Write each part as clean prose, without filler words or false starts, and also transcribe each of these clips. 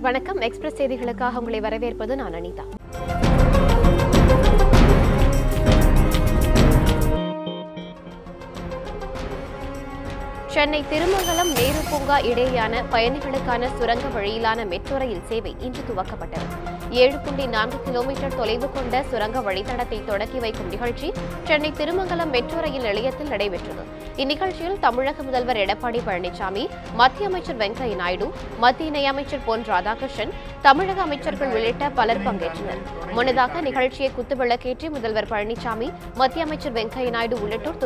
வணக்கம். எக்ஸ்பிரஸ் செய்திகளுக்காக உங்களை வரவேற்பது நான் அனிதா. சென்னை திருமங்கலம் நேரு பூங்கா இடையேயான பயணிகளுக்கான சுரங்க வழியிலான மெட்ரோ ரயில் சேவை இன்று துவக்கப்பட்டது. 7.4 கிலோமீட்டர் தொலைவு கொண்ட சுரங்க வழித்தடத்தை தொடக்கி வைக்கும் நிகழ்ச்சி சென்னை திருமங்கலம் மெட்ரோ ரயில் நிலையத்தில் நடைபெற்றது. இந்நிகழ்ச்சியில் தமிழக முதல்வர் எடப்பாடி பழனிசாமி, மத்திய அமைச்சர் வெங்கையா நாயுடு, மத்திய இணையமைச்சர் பொன் ராதாகிருஷ்ணன், தமிழக அமைச்சர்கள் உள்ளிட்ட பலர் பங்கேற்றனர். முன்னதாக நிகழ்ச்சியை குத்துவிளக்கேற்றி முதல்வர் பழனிசாமி, மத்திய அமைச்சர் வெங்கையா நாயுடு உள்ளிட்டோர்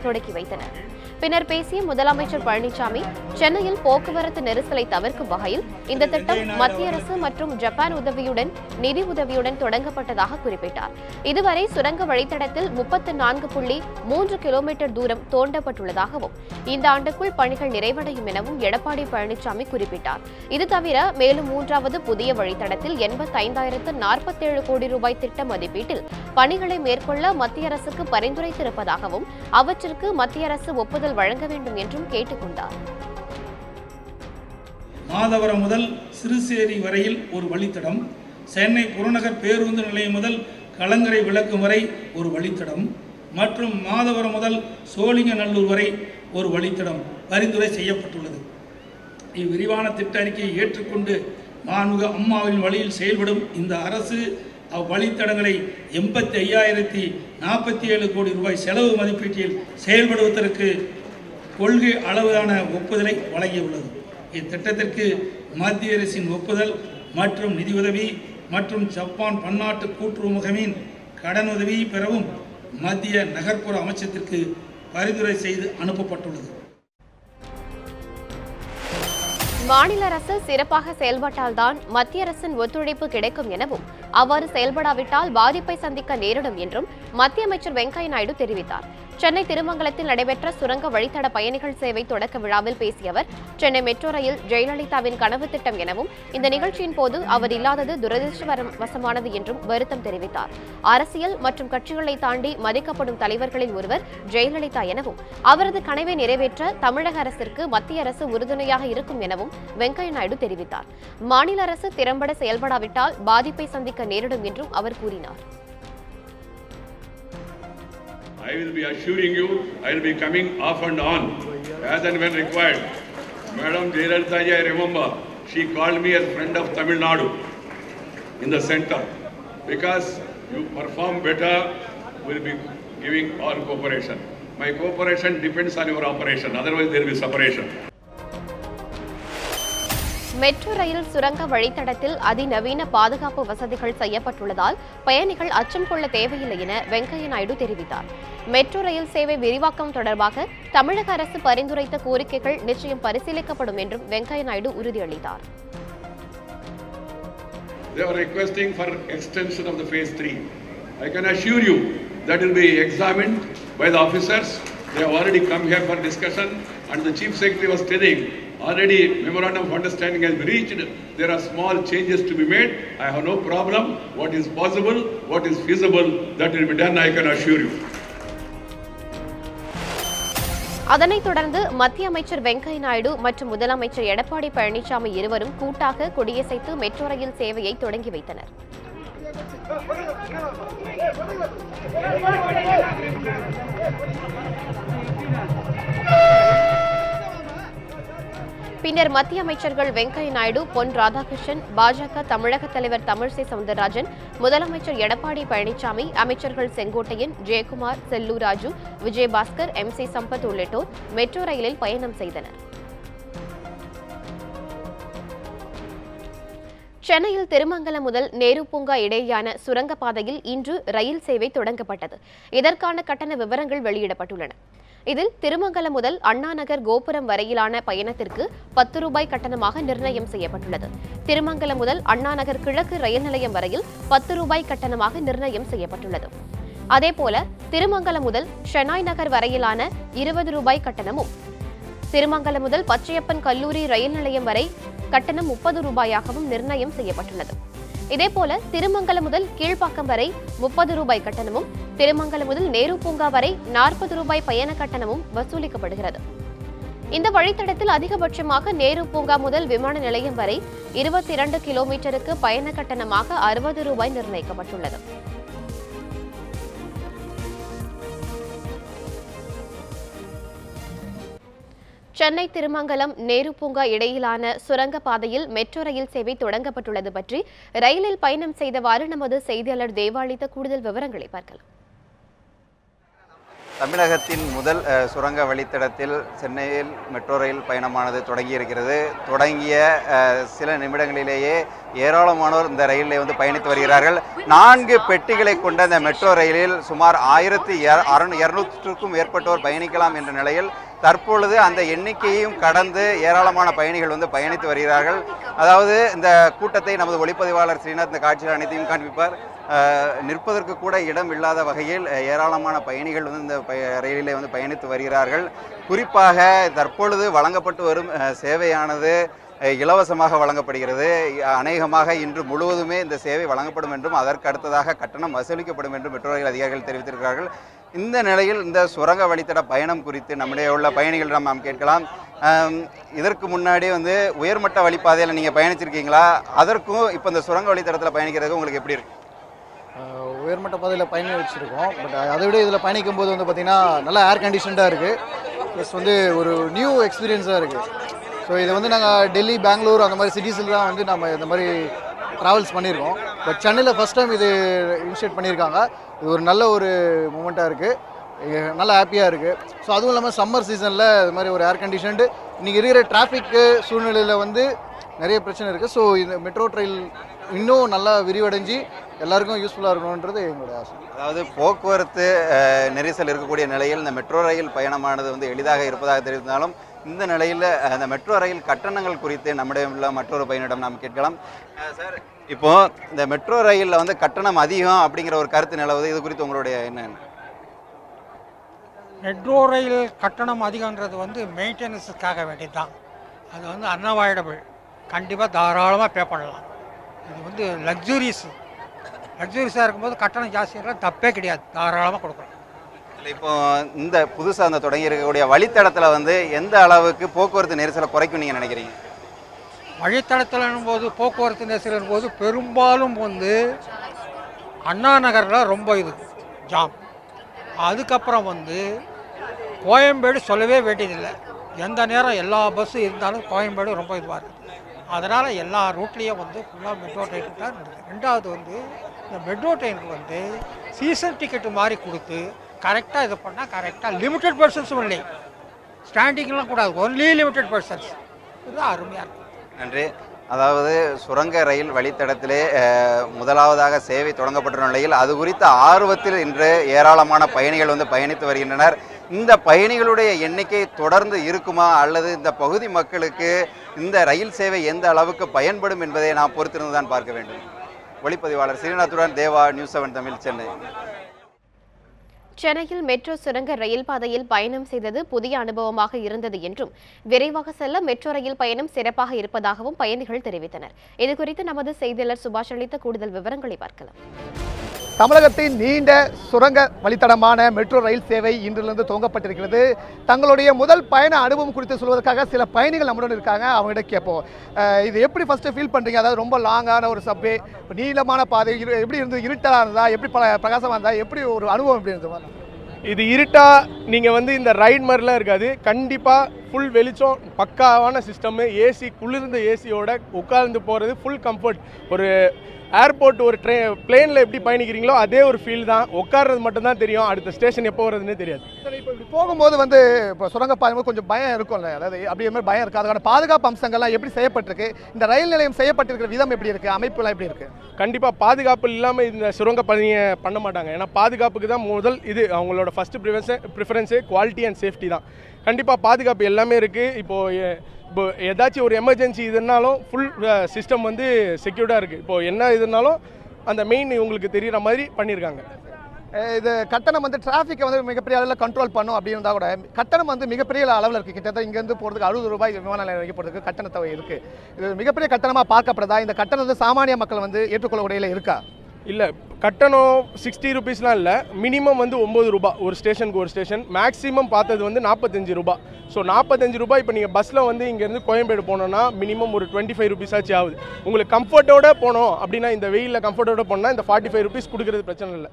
தொடக்கி வைத்தனர். பின்னர் பேசிய முதலமைச்சர் பழனிசாமி, சென்னையில் போக்குவரத்து நெரிசலை தவிர்க்கும் வகையில் இந்த திட்டம் மத்திய அரசு மற்றும் ஜப்பான் உதவியுடன் நிதி உதவியுடன் தொடங்கப்பட்டதாக குறிப்பிட்டார். இதுவரை சுரங்க வழித்தடத்தில் 34.3 கிலோமீட்டர் தூரம் தோண்டப்பட்டுள்ளதாகவும் இந்த ஆண்டுக்குள் பணிகள் நிறைவடையும் எனவும் எடப்பாடி பழனிசாமி குறிப்பிட்டார். இது தவிர மேலும் 3வது புதிய வழித்தடத்தில் 85,047 கோடி ரூபாய் திட்ட மதிப்பீட்டில் பணிகளை மேற்கொள்ள மத்திய அரசுக்கு பரிந்துரைத்திருப்பதாகவும் அவற்றிற்கு மத்திய அரசு ஒப்புதல் வழங்க வேண்டும் என்றும் கேட்டுக் கொண்டார். மாதவரம் முதல் சிறுசேரி வரையில் ஒரு வழித்தடம், சென்னை புறநகர் பேருந்து நிலையம் முதல் கலங்கரை விளக்கம் வரை ஒரு வழித்தடம் மற்றும் மாதவரம் முதல் சோழிங்கநல்லூர் வரை ஒரு வழித்தடம் பரிந்துரை செய்யப்பட்டுள்ளது. இவ்விரிவான திட்ட அறிக்கையை ஏற்றுக்கொண்டு மாண்புமிகு அம்மாவின் வழியில் செயல்படும் இந்த அரசு அவ்வழித்தடங்களை 85,047 கோடி ரூபாய் செலவு மதிப்பீட்டில் செயல்படுவதற்கு கொள்கை அளவிலான ஒப்புதலை வழங்கியுள்ளது. இத்திட்டத்திற்கு மத்திய அரசின் ஒப்புதல் மற்றும் நிதியுதவி மற்றும் ஜப்பான் பன்னாட்டு கூட்டுறவு முகமையின் கடனுதவி பெறவும் மத்திய நகர்ப்புற அமைச்சகத்திற்கு பரிந்துரை செய்து அனுப்பப்பட்டுள்ளது. மாநில அரசு சிறப்பாக செயல்பட்டால்தான் மத்திய அரசின் ஒத்துழைப்பு கிடைக்கும் எனவும் அவ்வாறு செயல்படாவிட்டால் பாதிப்பை சந்திக்க நேரிடும் என்றும் மத்திய அமைச்சர் வெங்கையா நாயுடு தெரிவித்தார். சென்னை திருமங்கலத்தில் நடைபெற்ற சுரங்க வழித்தட பயணிகள் சேவை தொடக்க விழாவில் பேசிய அவர், சென்னை மெட்ரோ ரயில் ஜெயலலிதாவின் கனவு திட்டம் எனவும் இந்த நிகழ்ச்சியின் போது அவர் இல்லாதது துரதிருஷ்டவசமானது என்றும் வருத்தம் தெரிவித்தார். அரசியல் மற்றும் கட்சிகளை தாண்டி மதிக்கப்படும் தலைவர்களில் ஒருவர் ஜெயலலிதா எனவும் அவரது கனவை நிறைவேற்ற தமிழக அரசிற்கு மத்திய அரசு உறுதுணையாக இருக்கும் எனவும் வெங்கையா நாயுடு தெரிவித்தார். மாநில அரசு திறம்பட செயல்படாவிட்டால் பாதிப்பை சந்திக்க நேரிடும் என்றும் அவர் கூறினார். I will be assuring you, I will be coming off and on as and when required. Madam Jayalalitha ji, I remember, she called me as friend of Tamil Nadu in the center. Because you perform better, we will be giving all cooperation. My cooperation depends on your operation, otherwise there will be separation. Metro rail சுரங்க வழித்தடத்தில் அதிநவீன பாதுகாப்பு வசதிகள் செய்யப்பட்டுள்ளதால் பயணிகள் அச்சம் கொள்ள தேவையில்லை என வெங்கையா நாயுடு தெரிவித்தார். மெட்ரோ ரயில் சேவை விரிவாக்கம் தொடர்பாக தமிழக அரசு பரிந்துரைத்த கோரிக்கைகள் நிச்சயம் பரிசீலிக்கப்படும் என்றும் வெங்கையா நாயுடு உறுதியளித்தார். They are requesting for extension of the phase 3. I can assure you that will be examined by the officers. They have already come here for discussion and the Chief Secretary was telling already memorandum of understanding has been reached. There are small changes to be made. I have no problem. What is possible, what is feasible, that will be done, I can assure you. அதனைத் தொடர்ந்து மத்திய அமைச்சர் வெங்கையா நாயுடு மற்றும் முதலமைச்சர் எடப்பாடி பழனிசாமி இருவரும் கூட்டாக கொடியசைத்து metro rail சேவையை தொடங்கி வைத்தனர். பின்னர் மத்திய அமைச்சர்கள் வெங்கையா நாயுடு, பொன் ராதாகிருஷ்ணன், பாஜக தமிழக தலைவர் தமிழிசை சவுந்தரராஜன், முதலமைச்சர் எடப்பாடி பழனிசாமி, அமைச்சர்கள் செங்கோட்டையன், ஜெயக்குமார், செல்லூர் ராஜு, விஜயபாஸ்கர், MC சம்பத் உள்ளிட்டோர் மெட்ரோ ரயிலில் பயணம் செய்தனர். சென்னையில் திருமங்கலம் முதல் நேரு பூங்கா இடையேயான சுரங்கப்பாதையில் இன்று ரயில் சேவை தொடங்கப்பட்டது. இதற்கான கட்டண விவரங்கள் வெளியிடப்பட்டுள்ளன. இதில் திருமங்கலம் முதல் அண்ணா நகர் கோபுரம் வரையிலான பயணத்திற்கு 10 ரூபாய் கட்டணமாக நிர்ணயம் செய்யப்பட்டுள்ளது. திருமங்கலம் முதல் அண்ணா நகர் கிழக்கு ரயில் நிலையம் வரையில் 10 ரூபாய் கட்டணமாக நிர்ணயம் செய்யப்பட்டுள்ளது. அதேபோல திருமங்கலம் முதல் ஷெனாய் நகர் வரையிலான 20 ரூபாய் கட்டணமும், திருமங்கலம் முதல் பச்சையப்பன் கல்லூரி ரயில் நிலையம் வரை கட்டணம் 30 ரூபாயாகவும் நிர்ணயம் செய்யப்பட்டுள்ளது. இதேபோல திருமங்கலம் முதல் கீழ்ப்பாக்கம் வரை 30 ரூபாய் கட்டணமும், திருமங்கலம் முதல் நேரு பூங்கா வரை 40 ரூபாய் பயண கட்டணமும் வசூலிக்கப்படுகிறது. இந்த வழித்தடத்தில் அதிகபட்சமாக நேரு பூங்கா முதல் விமான நிலையம் வரை 22 கிலோமீட்டருக்கு பயண கட்டணமாக 60 ரூபாய் நிர்ணயிக்கப்பட்டுள்ளது. சென்னை திருமங்கலம் நேரு பூங்கா இடையிலான சுரங்கப்பாதையில் மெட்ரோ ரயில் சேவை தொடங்கப்பட்டுள்ளது பற்றி ரயிலில் பயணம் செய்தவாறு நமது செய்தியாளர் தேவா அளித்த கூடுதல் விவரங்களை பார்க்கலாம். தமிழகத்தின் முதல் சுரங்க வழித்தடத்தில் சென்னையில் மெட்ரோ ரயில் பயணமானது தொடங்கியிருக்கிறது. தொடங்கிய சில நிமிடங்களிலேயே ஏராளமானோர் இந்த ரயிலில் பயணித்து வருகிறார்கள். 4 பெட்டிகளை கொண்ட இந்த மெட்ரோ ரயிலில் சுமார் 1200க்கும் மேற்பட்டோர் பயணிக்கலாம் என்ற நிலையில் தற்பொழுது அந்த எண்ணிக்கையும் கடந்து ஏராளமான பயணிகள் பயணித்து வருகிறார்கள். அதாவது இந்த கூட்டத்தை நமது ஒளிப்பதிவாளர் ஸ்ரீநாத் இந்த காட்சிகள் அனைத்தையும் காண்பிப்பார். நிற்பதற்கு கூட இடம் இல்லாத வகையில் ஏராளமான பயணிகள் இந்த ரயிலில் பயணித்து வருகிறார்கள். குறிப்பாக தற்பொழுது வழங்கப்பட்டு வரும் சேவையானது இலவசமாக வழங்கப்படுகிறது. அநேகமாக இன்று முழுவதுமே இந்த சேவை வழங்கப்படும் என்றும் அதற்கு அடுத்ததாக கட்டணம் வசூலிக்கப்படும் என்றும் மெட்ரோ ரயில் அதிகாரிகள் தெரிவித்திருக்கிறார்கள். இந்த நிலையில் இந்த சுரங்க வழித்தட பயணம் குறித்து நம்முடைய உள்ள பயணிகளிடம் நாம் கேட்கலாம். இதற்கு முன்னாடி உயர்மட்ட வழிப்பாதையில் நீங்கள் பயணிச்சிருக்கீங்களா? அதற்கும் இப்போ இந்த சுரங்க வழித்தடத்தில் பயணிக்கிறதுக்கு உங்களுக்கு எப்படி இருக்கு? உயர்மட்ட பாதையில் பயணிச்சிருக்கோம். பட் அதை விட இதில் பயணிக்கும் போது பார்த்திங்கன்னா நல்லா ஏர் கண்டிஷன்டாக இருக்குது. ப்ளஸ் ஒரு நியூ எக்ஸ்பீரியன்ஸாக இருக்குது. ஸோ இதை நாங்கள் டெல்லி, பெங்களூர் அந்த மாதிரி சிட்டிஸில் தான் நம்ம இந்த மாதிரி ட்ராவல்ஸ் பண்ணியிருக்கோம். பட் சென்னையில் ஃபஸ்ட் டைம் இது இனிஷியேட் பண்ணியிருக்காங்க. இது ஒரு நல்ல ஒரு மூமெண்ட்டாக இருக்குது. நல்லா ஹாப்பியாக இருக்குது. ஸோ அதுவும் இல்லாமல் சம்மர் சீசனில் இது மாதிரி ஒரு ஏர் கண்டிஷன்டு இன்றைக்கி இருக்கிற டிராஃபிக்கு சூழ்நிலையில் நிறைய பிரச்சனை இருக்குது. ஸோ இந்த மெட்ரோ ரயில் இன்னும் நல்லா விரிவடைஞ்சு எல்லாருக்கும் யூஸ்ஃபுல்லாக இருக்கணுன்றது எங்களுடைய ஆசை. அதாவது போக்குவரத்து நெரிசல் இருக்கக்கூடிய நிலையில் இந்த மெட்ரோ ரயில் பயணமானது எளிதாக இருப்பதாக தெரிவித்தாலும் இந்த நிலையில் அந்த மெட்ரோ ரயில் கட்டணங்கள் குறித்து நம்முடைய உள்ள மற்றொரு பயணிடம் நாம் கேட்கலாம். சார், இப்போ இந்த மெட்ரோ ரயிலில் கட்டணம் அதிகம் அப்படிங்கிற ஒரு கருத்து நிலவுது. இது குறித்து உங்களுடைய என்ன? மெட்ரோ ரயில் கட்டணம் அதிகன்றது மெயின்டெனன்ஸுக்காக வேண்டியது தான். அது அன்அவாய்டபிள். கண்டிப்பாக தாராளமாக பே பண்ணலாம். இது லக்ஸூரியஸாக இருக்கும்போது கட்டணம் ஜாஸ்தியாக தப்பே கிடையாது, தாராளமாக கொடுக்கலாம். இப்போ இந்த புதுசாக அந்த தொடங்கி இருக்கக்கூடிய வழித்தடத்தில் எந்த அளவுக்கு போக்குவரத்து நெரிசலை குறைக்கும் நீங்கள் நினைக்கிறீங்க? வழித்தடத்தில் போது போக்குவரத்து நெரிசல் போது பெரும்பாலும் அண்ணா நகரில் ரொம்ப ஜாம். அதுக்கப்புறம் கோயம்பேடு சொல்லவே வேண்டியதில்லை. எந்த நேரம் எல்லா பஸ்ஸும் இருந்தாலும் கோயம்பேடு ரொம்ப இதுவாக இருக்குது. அதனால் எல்லா ரூட்லேயும் ஃபுல்லாக மெட்ரோ ட்ரெயின் தான் இருக்குது. ரெண்டாவது இந்த மெட்ரோ ட்ரெயினுக்கு சீசன் டிக்கெட்டு மாதிரி கொடுத்து கரெக்டாக இது பண்ணால் கரெக்டாக லிமிட்டட் பர்சன்ஸும் இல்லை, ஸ்டாண்டிங்லாம் கூடாது, ஒன்லி லிமிட்டட் பர்சன்ஸ். இதுதான் அருமையாக இருக்கும். நன்றி. அதாவது சுரங்க ரயில் வழித்தடத்திலே முதலாவதாக சேவை தொடங்கப்பட்ட நிலையில் அது குறித்த ஆர்வத்தில் இன்று ஏராளமான பயணிகள் பயணித்து வருகின்றனர். இந்த பயணிகளுடைய எண்ணிக்கை தொடர்ந்து இருக்குமா அல்லது இந்த பகுதி மக்களுக்கு இந்த ரயில் சேவை எந்த அளவுக்கு பயன்படும் என்பதை நாம் பொறுத்திருந்து தான் பார்க்க வேண்டும். ஒளிப்பதிவாளர் ஸ்ரீநாத்துடன் தேவா, நியூஸ் 7 தமிழ், சென்னை. சென்னையில் மெட்ரோ சுரங்க ரயில் பாதையில் பயணம் செய்தது புதிய அனுபவமாக இருந்தது என்றும் விரைவாக செல்ல மெட்ரோ ரயில் பயணம் சிறப்பாக இருப்பதாகவும் பயணிகள் தெரிவித்தனர். இதுகுறித்து நமது செய்தியாளர் சுபாஷ் அளித்த கூடுதல் விவரங்களை பார்க்கலாம். தமிழகத்தின் நீண்ட சுரங்க வழித்தடமான மெட்ரோ ரயில் சேவை இன்றிலிருந்து துவங்கப்பட்டிருக்கிறது. தங்களுடைய முதல் பயண அனுபவம் குறித்து சொல்வதற்காக சில பயணிகள் நம்முடன் இருக்காங்க. அவங்ககிட்ட கேட்போம், இது எப்படி ஃபர்ஸ்ட் ஃபீல் பண்ணுறீங்க? அதாவது ரொம்ப லாங்கான ஒரு சப்வே, நீளமான பாதை, எப்படி இருந்தது? இருட்டாக இருந்தா, எப்படி பிரகாசமாக இருந்தா, எப்படி ஒரு அனுபவம் எப்படி இருந்தது? இது இருட்டா நீங்கள் இந்த ரைட் மாதிரிலாம் இருக்காது. கண்டிப்பாக ஃபுல் வெளிச்சம், பக்காவான சிஸ்டமு, ஏசி, குளிர்ந்த ஏசியோட உட்கார்ந்து போகிறது ஃபுல் கம்ஃபர்ட். ஒரு ஏர்போர்ட், ஒரு பிளேனில் எப்படி பயணிக்கிறீங்களோ அதே ஒரு ஃபீல் தான். உட்கார்றது மட்டும்தான் தெரியும், அடுத்த ஸ்டேஷன் எப்போ வருதுன்னே தெரியாது. இப்போ இப்படி போகும்போது இப்போ சுரங்க பாதையும் கொஞ்சம் பயம் இருக்கும்ல, அதாவது அப்படி மாதிரி பயம் இருக்குது. அதுக்கான பாதுகாப்பு அம்சங்கள்லாம் எப்படி செய்யப்பட்டிருக்கு? இந்த ரயில் நிலையம் செய்யப்பட்டிருக்கிற விதம் எப்படி இருக்குது? அமைப்புலாம் எப்படி இருக்குது? கண்டிப்பாக பாதுகாப்பு இல்லாமல் இந்த சுரங்க பணியை பண்ண மாட்டாங்க. ஏன்னா பாதுகாப்புக்கு தான் முதல் அவங்களோட ஃபஸ்ட்டு ப்ரிஃபரன்ஸே குவாலிட்டி அண்ட் சேஃப்டி தான். கண்டிப்பாக பாதுகாப்பு எல்லாமே இருக்குது. இப்போ ஏதாச்சும் ஒரு எமர்ஜென்சி இதுனாலும் ஃபுல் சிஸ்டம் செக்யூர்டாக இருக்குது. இப்போது என்ன இதுனாலும் அந்த மெயின் உங்களுக்கு தெரிகிற மாதிரி பண்ணியிருக்காங்க. இது கட்டணம் டிராஃபிக்கை மிகப்பெரிய அளவில் கண்ட்ரோல் பண்ணும் அப்படின்னு இருந்தால் கூட கட்டணம் மிகப்பெரிய அளவில் இருக்குது. கிட்டத்தட்ட இங்கேருந்து போகிறதுக்கு 60 ரூபாய் விமான நிலையம் வரைக்கும் போகிறதுக்கு கட்டணத்தை இருக்குது. இது மிகப்பெரிய கட்டணமாக பார்க்கப்படுதா? இந்த கட்டணத்தை சாமானிய மக்கள் ஏற்றுக்கொள்ளக்கூடிய இருக்கா? இல்லை கட்டணம் 60 ரூபீஸ்லாம் இல்லை, மினிமம் வந்து 9 ரூபா ஒரு ஸ்டேஷனுக்கு ஒரு ஸ்டேஷன், மேக்ஸிமம் பார்த்தது வந்து 45 ரூபா. ஸோ 45 ரூபாய் இப்போ நீங்கள் பஸ்ஸில் வந்து இங்கேருந்து கோயம்பேடு போனோன்னா மினிமம் ஒரு 25 ரூபீஸ் ஆச்சு ஆகுது. உங்களுக்கு கம்ஃபர்ட்டோட போனோம் அப்படின்னா, இந்த வெயிலில் கம்ஃபர்ட்டோட போனால் இந்த 45 ரூபீஸ் கொடுக்குறது பிரச்சனை இல்லை.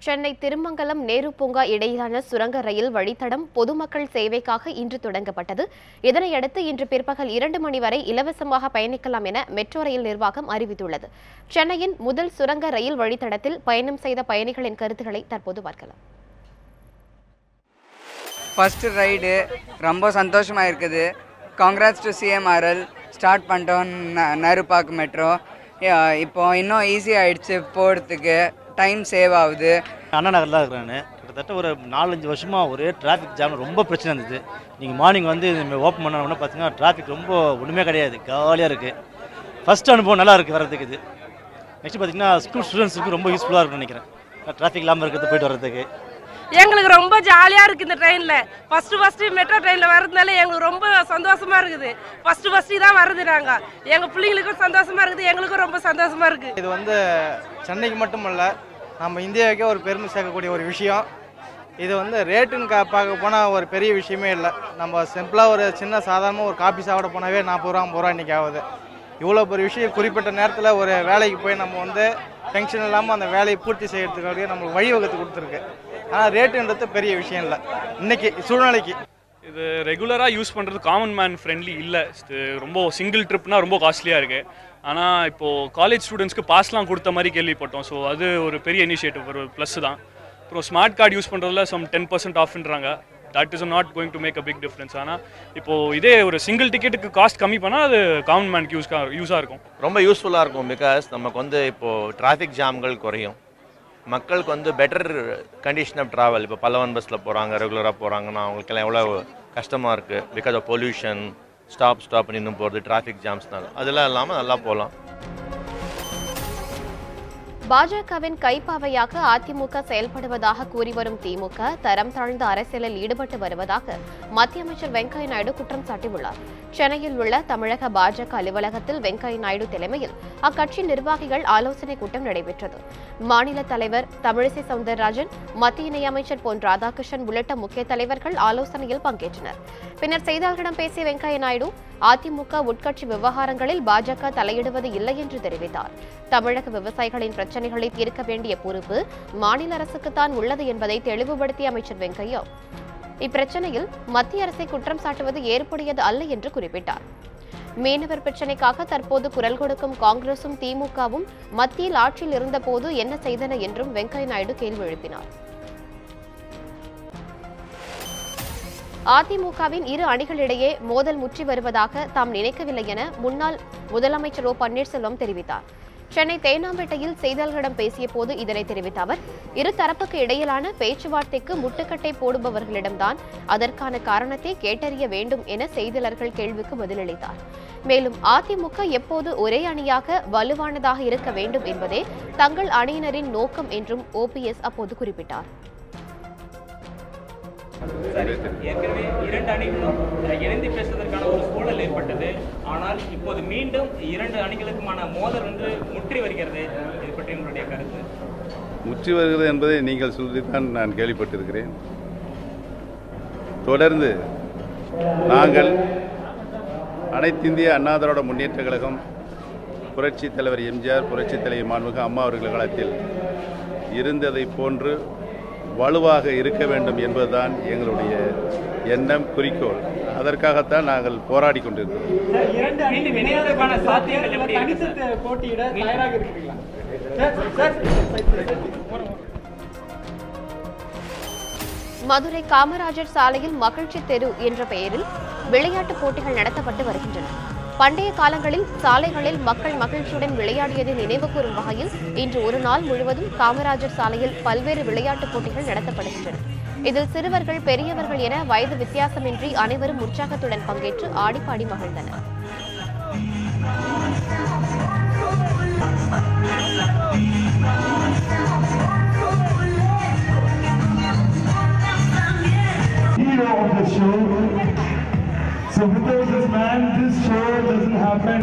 சென்னை திருமங்கலம் நேரு பூங்கா இடையிலான சுரங்க ரயில் வழித்தடம் பொதுமக்கள் சேவைக்காக இன்று தொடங்கப்பட்டது. இதனையடுத்து இன்று பிற்பகல் 2 மணி வரை இலவசமாக பயணிக்கலாம் என மெட்ரோ ரயில் நிர்வாகம் அறிவித்துள்ளது. சென்னையின் முதல் சுரங்க ரயில் வழித்தடத்தில் பயணம் செய்த பயணிகளின் கருத்துக்களை தற்போது பார்க்கலாம். ஃபர்ஸ்ட் ரைடு ரொம்ப சந்தோஷமாக இருக்குது. Congrats to CMRL. ஸ்டார்ட் பண்ணிட்டோம் நேரு பார்க் மெட்ரோ. இப்போ இன்னும் ஈஸி ஆகிடுச்சு போகிறதுக்கு, டைம் சேவ் ஆகுது. அண்ணா நகரில் இருக்கிறேன். கிட்டத்தட்ட ஒரு 4-5 வருஷமாக ஒரே டிராஃபிக் ஜாம் ரொம்ப பிரச்சனை இருந்தது. நீங்கள் மார்னிங் வந்து ஓப்பன் பண்ணோன்னா பார்த்தீங்கன்னா டிராஃபிக் ரொம்ப ஒன்றுமே கிடையாது, காலியாக இருக்குது. ஃபஸ்ட் அனுபவம் நல்லா இருக்குது வர்றதுக்கு. இது நெக்ஸ்ட் பார்த்தீங்கன்னா ஸ்கூல் ஸ்டூடெண்ட்ஸுக்கு ரொம்ப யூஸ்ஃபுல்லாக இருக்குன்னு நினைக்கிறேன். டிராஃபிக் இல்லாமல் இருக்கிறது போயிட்டு வர்றதுக்கு எங்களுக்கு ரொம்ப ஜாலியாக இருக்குது. இந்த ட்ரெயினில் ஃபஸ்ட்டு மெட்ரோ ட்ரெயினில் வர்றதுனால எங்களுக்கு ரொம்ப சந்தோஷமாக இருக்குது. ஃபஸ்ட்டு தான் வருது. நாங்கள் எங்கள் பிள்ளைங்களுக்கும் சந்தோஷமாக இருக்குது, எங்களுக்கும் ரொம்ப சந்தோஷமாக இருக்குது. இது வந்து சென்னைக்கு மட்டும் இல்லை, நம்ம இந்தியாவுக்கே ஒரு பெருமை சேர்க்கக்கூடிய ஒரு விஷயம். இது வந்து ரேட்டுன்னு பார்க்க போனால் ஒரு பெரிய விஷயமே இல்லை. நம்ம சிம்பிளாக ஒரு சின்ன சாதாரணமாக ஒரு காஃபி சாப்பிட போனாவே 40 ரூபா 50 ரூபா இன்றைக்கி ஆகுது. இவ்வளோ பெரிய விஷயம் குறிப்பிட்ட நேரத்தில் ஒரு வேலைக்கு போய் நம்ம வந்து டென்ஷன் இல்லாமல் அந்த வேலையை பூர்த்தி செய்யறதுக்காக நம்மளுக்கு வழிவகுத்து கொடுத்துருக்கு. ஆனால் ரேட்டுன்றது பெரிய விஷயம் இல்லை இன்றைக்கி சூழ்நிலைக்கு. இது ரெகுலராக யூஸ் பண்ணுறது காமன் மேன் ஃப்ரெண்ட்லி இல்லை. ரொம்ப சிங்கிள் ட்ரிப்னா ரொம்ப காஸ்ட்லியாக இருக்குது. ஆனால் இப்போது காலேஜ் ஸ்டூடெண்ட்ஸ்க்கு பாஸ்லாம் கொடுத்த மாதிரி கேள்விப்பட்டோம். ஸோ அது ஒரு பெரிய இனிஷியேட்டிவ், ஒரு ப்ளஸ் தான். அப்புறம் ஸ்மார்ட் கார்டு யூஸ் பண்ணுறதுல சம் 10% ஆஃப்ன்றாங்க. That is not going to make a big difference. ஆனால் இப்போது இதே ஒரு சிங்கிள் டிக்கெட்டுக்கு காஸ்ட் கம்மி பண்ணால் அது காமன் மேனுக்கு யூஸாக இருக்கும். ரொம்ப யூஸ்ஃபுல்லாக இருக்கும். பிகாஸ் நமக்கு வந்து இப்போது டிராஃபிக் ஜாம்கள் குறையும், மக்களுக்கு வந்து பெட்டர் கண்டிஷன் ஆஃப் ட்ராவல். இப்போ பல்லவன் பஸ்ஸில் போகிறாங்க, ரெகுலராக போகிறாங்கன்னா அவங்களுக்கெல்லாம் எவ்வளோ கஷ்டமாக இருக்குது. பிகாஸ் ஆஃப் பொல்யூஷன், ஸ்டாப் நின்று போகிறது, டிராஃபிக் ஜாம்ஸ்னால. அதெல்லாம் இல்லாமல் நல்லா போகலாம். பாஜகவின் கைப்பாவையாக அதிமுக செயல்படுவதாக கூறி வரும் திமுக தரம் தாழ்ந்த அரசியலில் ஈடுபட்டு வருவதாக மத்திய அமைச்சர் வெங்கையா நாயுடு குற்றம் சாட்டியுள்ளார். சென்னையில் உள்ள தமிழக பாஜக அலுவலகத்தில் வெங்கையா நாயுடு தலைமையில் அக்கட்சி நிர்வாகிகள் ஆலோசனைக் கூட்டம் நடைபெற்றது. மாநில தலைவர் தமிழிசை சவுந்தரராஜன், மத்திய இணையமைச்சர் பொன் ராதாகிருஷ்ணன் உள்ளிட்ட முக்கிய தலைவர்கள் ஆலோசனையில் பங்கேற்றனர். பின்னர் செய்தியாளர்களிடம் பேசிய வெங்கையா நாயுடு அதிமுக உட்கட்சி விவகாரங்களில் பாஜக தலையிடுவது இல்லை என்று தெரிவித்தார். தமிழக விவசாயிகளின் பிரச்சனைகளை தீர்க்க வேண்டிய பொறுப்பு மாநில அரசுக்குத்தான் உள்ளது என்பதை தெளிவுபடுத்திய அமைச்சர் வெங்கையா இப்பிரச்சனையில் மத்திய அரசை குற்றம் சாட்டுவது ஏற்புடையது அல்ல என்று குறிப்பிட்டார். மீனவர் பிரச்சினைக்காக தற்போது குரல் கொடுக்கும் காங்கிரசும் திமுகவும் மத்தியில் ஆட்சியில் இருந்தபோது என்ன செய்தன என்றும் வெங்கையா நாயுடு கேள்வி எழுப்பினார். அதிமுகவின் இரு அணிகளிடையே மோதல் முற்றி வருவதாக தாம் நினைக்கவில்லை என முன்னாள் முதலமைச்சர் ஓ பன்னீர்செல்வம் தெரிவித்தார். சென்னை தேனாம்பேட்டையில் செய்தியாளர்களிடம் பேசிய போது இதனை தெரிவித்த அவர், இருதரப்புக்கு இடையிலான பேச்சுவார்த்தைக்கு முட்டுக்கட்டை போடுபவர்களிடம்தான் அதற்கான காரணத்தை கேட்டறிய வேண்டும் என செய்தியாளர்கள் கேள்விக்கு பதிலளித்தார். மேலும் அதிமுக எப்போது ஒரே அணியாக வலுவானதாக இருக்க வேண்டும் என்பதே தங்கள் அணியினரின் நோக்கம் என்றும் OPS அப்போது குறிப்பிட்டார். ஏற்கனவே 2 அணிகளும் இணைந்து பேசுவதற்கான ஒரு சூழல் ஏற்பட்டது. ஆனால் இப்போது மீண்டும் 2 அணிகளுக்குமான மோதல் ஒன்று முற்றி வருகிறது. இது பற்றி உங்களுடைய கருத்து? முற்றி வருகிறது என்பதை நீங்கள் சொல்லித்தான் நான் கேள்விப்பட்டிருக்கிறேன். தொடர்ந்து நாங்கள் அனைத்திந்திய அண்ணா திராவிட முன்னேற்ற கழகம், புரட்சித் தலைவர் எம்ஜிஆர், புரட்சித் தலைவர் மாண்புமிகு அம்மா அவர்கள் காலத்தில் இருந்ததை போன்று வலுவாக இருக்க வேண்டும் என்பதுதான் எங்களுடைய எண்ணம், குறிக்கோள். அதற்காகத்தான் நாங்கள் போராடி கொண்டிருக்கிறோம். மதுரை காமராஜர் சாலையில் மகிழ்ச்சி தெரு என்ற பெயரில் விளையாட்டுப் போட்டிகள் நடத்தப்பட்டு வருகின்றன. பண்டைய காலங்களில் சாலைகளில் மக்கள் மகிழ்ச்சியுடன் விளையாடியதை நினைவு கூறும் வகையில் இன்று ஒரு நாள் முழுவதும் காமராஜர் சாலையில் பல்வேறு விளையாட்டுப் போட்டிகள் நடத்தப்படுகின்றன. இதில் சிறுவர்கள், பெரியவர்கள் என வயது வித்தியாசமின்றி அனைவரும் உற்சாகத்துடன் பங்கேற்று ஆடிப்பாடி மகிழ்ந்தனர். So without this man, this show doesn't happen.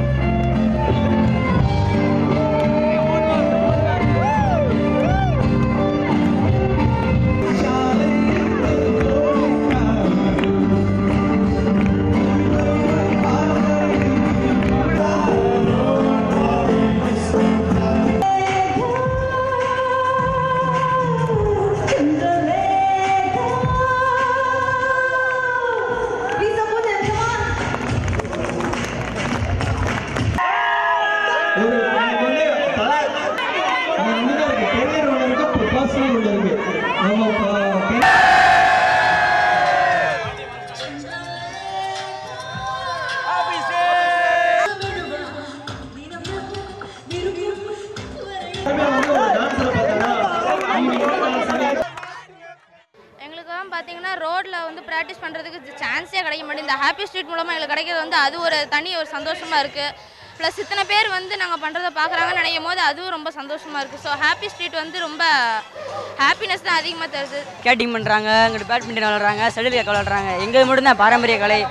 பார்த்தீங்கன்னா ரோட்டில் வந்து ப்ராக்டிஸ் பண்ணுறதுக்கு சான்ஸே கிடைக்க மாட்டேங்குது. இந்த ஹாப்பி ஸ்ட்ரீட் மூலமாக எங்களுக்கு கிடைக்கிறது வந்து அது ஒரு தனி ஒரு சந்தோஷமாக இருக்குது. ப்ளஸ் இத்தனை பேர் வந்து நாங்கள் பண்ணுறதை பார்க்குறாங்கன்னு நினைக்கும் போது அதுவும் ரொம்ப சந்தோஷமாக இருக்குது. ஸோ ஹாப்பி ஸ்ட்ரீட் வந்து ரொம்ப ஹாப்பினஸ் தான் அதிகமாக தருது. ஸ்கேட்டிங் பண்ணுறாங்க, இங்கிட்டு பேட்மிண்டன் விளாட்றாங்க, ஷட்டில் காக் விளாட்றாங்க. எங்கள் மட்டும் தான் பாரம்பரிய கலை.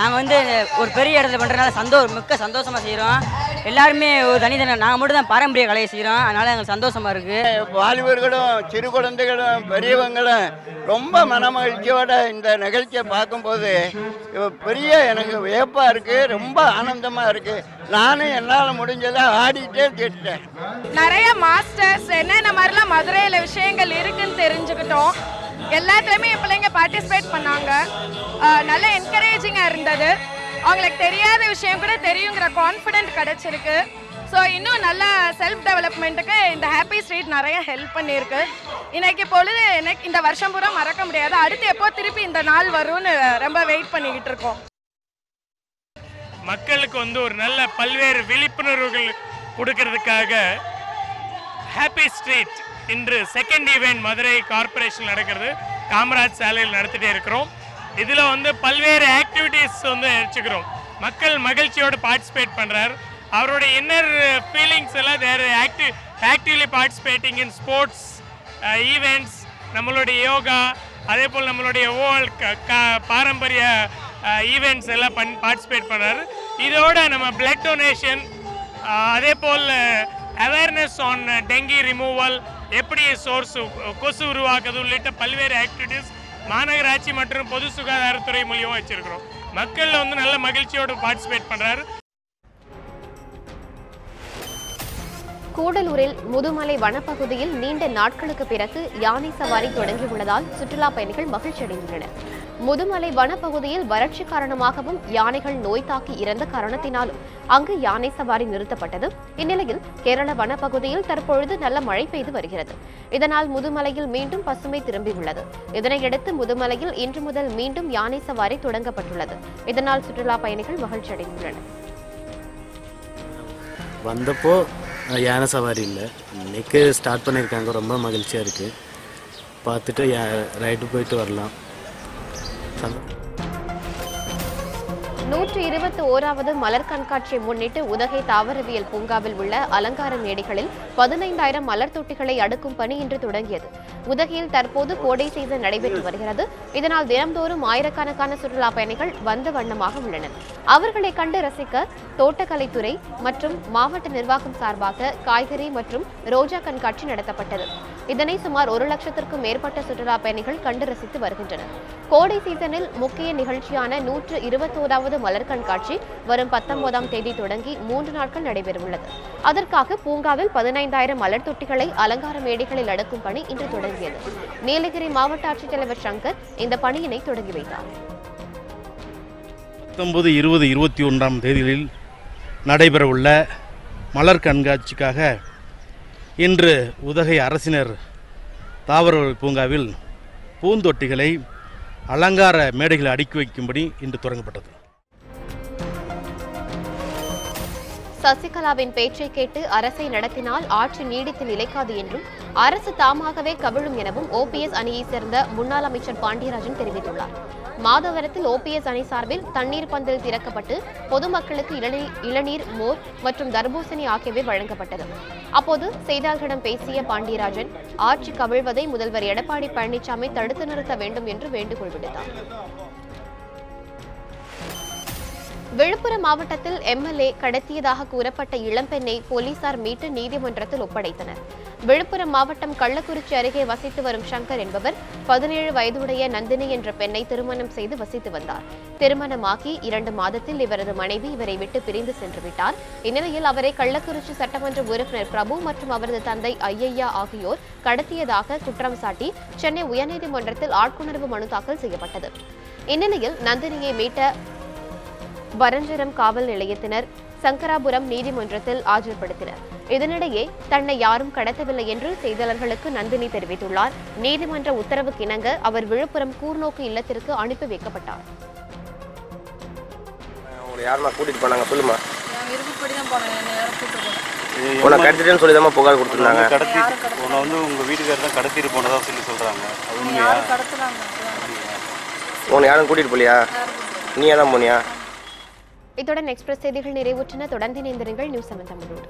நாங்கள் வந்து ஒரு பெரிய இடத்துல பண்ணுறதுனால மிக்க சந்தோஷமாக செய்கிறோம். எல்லாருமே ஒரு தனித்தனி நாங்கள் மட்டும் தான் பாரம்பரிய கலையை செய்கிறோம். அதனால் எங்களுக்கு சந்தோஷமாக இருக்குது. வாலிபர்களும் சிறு குழந்தைகளும் பெரியவங்களும் ரொம்ப மனமகிழ்ச்சியோட இந்த நிகழ்ச்சியை பார்க்கும்போது பெரிய எனக்கு வியப்பாக இருக்குது, ரொம்ப ஆனந்தமாக இருக்குது. நானும் என்னால் முடிஞ்சதை ஆடிட்டே கேட்டேன். நிறைய மாஸ்டர்ஸ் என்னென்ன மாதிரிலாம் மதுரையில் விஷயங்கள் இருக்குன்னு தெரிஞ்சுக்கிட்டோம். எல்லாத்துலேயுமே என் பிள்ளைங்க பார்ட்டிசிபேட் பண்ணாங்க. நல்ல என்கரேஜிங்காக இருந்தது. அவங்களுக்கு தெரியாத விஷயம் கூட தெரியுங்கிற கான்ஃபிடென்ட் கிடச்சிருக்கு. ஸோ இன்னும் நல்ல செல்ஃப் டெவலப்மெண்ட்டுக்கு இந்த ஹாப்பி ஸ்ட்ரீட் நிறைய ஹெல்ப் பண்ணியிருக்கு. இன்னைக்கு பொழுது எனக்கு இந்த வருஷம் பூரா மறக்க முடியாது. அடுத்து எப்போ திருப்பி இந்த நாள் வரும்னு ரொம்ப வெயிட் பண்ணிக்கிட்டு இருக்கோம். மக்களுக்கு வந்து ஒரு நல்ல பல்வேறு விழிப்புணர்வுகள் கொடுக்கறதுக்காக ஹாப்பி ஸ்ட்ரீட் இன்று செகண்ட் ஈவெண்ட் மதுரை கார்பரேஷன் நடக்கிறது. காமராஜ் சாலையில் நடத்திட்டே இருக்கிறோம். இதில் வந்து பல்வேறு ஆக்டிவிட்டீஸ் வந்து வச்சுக்கிறோம். மக்கள் மகிழ்ச்சியோடு பார்ட்டிசிபேட் பண்ணுறார். அவருடைய இன்னர் ஃபீலிங்ஸ் எல்லாம் they're actively participating in sports events, நம்மளுடைய யோகா, அதே போல் நம்மளுடைய பாரம்பரிய ஈவெண்ட்ஸ் எல்லாம் பார்ட்டிசிபேட் பண்ணுறாரு. இதோட நம்ம பிளட் டொனேஷன், அதே போல் அவேர்னஸ் ஆன் டெங்கி ரிமூவல், எப்படி சோர்ஸ் கொசு உருவாக்குறது உள்ளிட்ட பல்வேறு ஆக்டிவிட்டீஸ் மாநகராட்சி மற்றும் பொது சுகாதாரத்துறை மூலியமாக வச்சிருக்கிறோம். மக்கள் வந்து நல்ல மகிழ்ச்சியோடு பார்ட்டிசிபேட் பண்ணுறாரு. கூடலூரில் முதுமலை வனப்பகுதியில் நீண்ட நாட்களுக்கு பிறகு யானை சவாரி தொடங்கியுள்ளதால் சுற்றுலா பயணிகள் மகிழ்ச்சி அடைந்துள்ளனர். முதுமலை வனப்பகுதியில் வறட்சி காரணமாகவும் யானைகள் நோய் தாக்கி இறந்த காரணத்தினாலும் அங்கு யானை சவாரி நிறுத்தப்பட்டது. இந்நிலையில் கேரள வனப்பகுதியில் தற்பொழுது நல்ல மழை பெய்து வருகிறது. இதனால் முதுமலையில் மீண்டும் பசுமை திரும்பியுள்ளது. இதனையடுத்து முதுமலையில் இன்று முதல் மீண்டும் யானை சவாரி தொடங்கப்பட்டுள்ளது. இதனால் சுற்றுலா பயணிகள் மகிழ்ச்சி அடைந்துள்ளனர். வந்தப்போ யானை சவாரி இல்லை, இன்னைக்கு ஸ்டார்ட் பண்ணியிருக்காங்க. ரொம்ப மகிழ்ச்சியாக இருக்குது. பார்த்துட்டு ரைடு போயிட்டு வரலாம். 121வது மலர் கண்காட்சியை முன்னிட்டு உதகை தாவரவியல் பூங்காவில் உள்ள அலங்கார மேடைகளில் 15,000 மலர் தொட்டிகளை அடுக்கும் பணி இன்று தொடங்கியது. உதகையில் தற்போது கோடை சீசன் நடைபெற்று வருகிறது. இதனால் தினம்தோறும் ஆயிரக்கணக்கான சுற்றுலா பயணிகள் வந்த வண்ணமாக உள்ளனர். அவர்களை கண்டு ரசிக்க தோட்டக்கலைத்துறை மற்றும் மாவட்ட நிர்வாகம் சார்பாக காய்கறி மற்றும் ரோஜா கண்காட்சி நடத்தப்பட்டது. இதனை சுமார் 1 லட்சத்திற்கும் மேற்பட்ட சுற்றுலா பயணிகள் கண்டு ரசித்து வருகின்றனர். கோடை சீசனில் முக்கிய நிகழ்ச்சியான 121வது மலர் கண்காட்சி வரும் 19ஆம் தேதி தொடங்கி 3 நாட்கள் நடைபெறவுள்ளது. அதற்காக பூங்காவில் 15,000 மலர் தொட்டிகளை அலங்கார மேடைகளில் அடுக்கும் பணி இன்று தொடங்கியது. நீலகிரி மாவட்ட ஆட்சித்தலைவர் சங்கர் இந்த பணியினை தொடங்கி வைத்தார். 19, 20, 21ஆம் தேதிகளில் நடைபெறவுள்ள மலர் கண்காட்சிக்காக இன்று உதகை அரசினர் தாவரவியல் பூங்காவில் பூந்தொட்டிகளை அலங்கார மேடைகளை அடுக்கி வைக்கும்படி இன்று தொடங்கப்பட்டது. சசிகலாவின் பேச்சை கேட்டு அரசை நடத்தினால் ஆட்சி நீடித்து நிலைக்காது என்றும் அரசு தாமாகவே கவிழும் எனவும் ஓபிஎஸ் அணியைச் சேர்ந்த முன்னாள் அமைச்சர் பாண்டியராஜன் தெரிவித்துள்ளார். மாதவரத்தில் ஓபிஎஸ் அணி சார்பில் தண்ணீர் பந்தல் திறக்கப்பட்டு பொதுமக்களுக்கு இளநீர், மோர் மற்றும் தர்பூசணி ஆகியவை வழங்கப்பட்டது. அப்போது செய்தியாளர்களிடம் பேசிய பாண்டியராஜன் ஆட்சி கவிழ்வதை முதல்வர் எடப்பாடி பழனிசாமி தடுத்து நிறுத்த வேண்டும் என்று வேண்டுகோள் விடுத்தார். விழுப்புரம் மாவட்டத்தில் எம்எல்ஏ கடத்தியதாக கூறப்பட்ட இளம்பெண்ணை போலீசார் மீட்டு நீதிமன்றத்தில் ஒப்படைத்தனர். விழுப்புரம் மாவட்டம் கள்ளக்குறிச்சி அருகே வசித்து வரும் சங்கர் என்பவர் 17 வயதுடைய நந்தினி என்ற பெண்ணை திருமணம் செய்து வசித்து வந்தார். திருமணமாகி 2 மாதத்தில் இவரது மனைவி இவரை விட்டு பிரிந்து சென்று விட்டார். இந்நிலையில் அவரை கள்ளக்குறிச்சி சட்டமன்ற உறுப்பினர் பிரபு மற்றும் அவரது தந்தை ஐயையா ஆகியோர் கடத்தியதாக குற்றம் சாட்டி சென்னை உயர்நீதிமன்றத்தில் ஆட்கொணர்வு மனு தாக்கல் செய்யப்பட்டது. இந்நிலையில் நந்தினியை மீட்ட வரஞ்சரம் காவல் நிலையத்தினர் சங்கராபுரம் நீதிமன்றத்தில் ஆஜர்படுத்தினர். இதனிடையே தன்னை யாரும் கடத்தவில்லை என்று செய்தியாளர்களுக்கு நந்தினி தெரிவித்துள்ளார். நீதிமன்ற உத்தரவுக்கு இணங்க அவர் விழுப்புரம் கூர்நோக்கு இல்லத்திற்கு அனுப்பி வைக்கப்பட்டார். யாருமா கூட்டிட்டு போனாங்க சொல்லுமா. விருப்பப்படி தான் போனேன், என்ன யாரும் கூட்டிட்டு போனேன். உன்னை கடத்திட்டேன்னு சொல்லி தான் புகார் கொடுத்துருந்தாங்க. உன்னை வந்து உங்கள் வீட்டுக்காரர் தான் கடத்திட்டு போனதா சொல்லி சொல்கிறாங்க. அது உண்மையா? யாரும் கடத்துறாங்க. உன்னை யாரும் கூட்டிட்டு போலியா? நீயே தான் போனியா? இத்துடன் எக்ஸ்பிரஸ் செய்திகள் நிறைவுற்றன. தொடர்ந்து இணைந்திருங்கள் நியூஸ் 7 தமிழோடு.